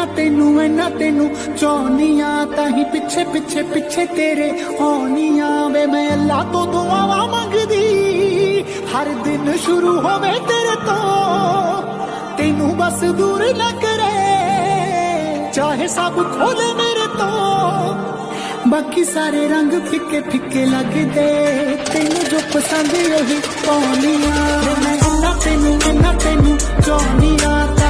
इन्ना तेनू चाहनिया ताही पिछे पिछे पिछे तेरे आनिया वे मैं अल्लाह तो दुआवा मंगदी हर दिन शुरू होवे तेरे तो तेनू बस दूर न करे चाहे सब खोले मेरे तो बाकी सारे रंग फिके फिके लगदे तेनू जो पसंद वही पानिया मैं इन्ना तेनू चाहनिया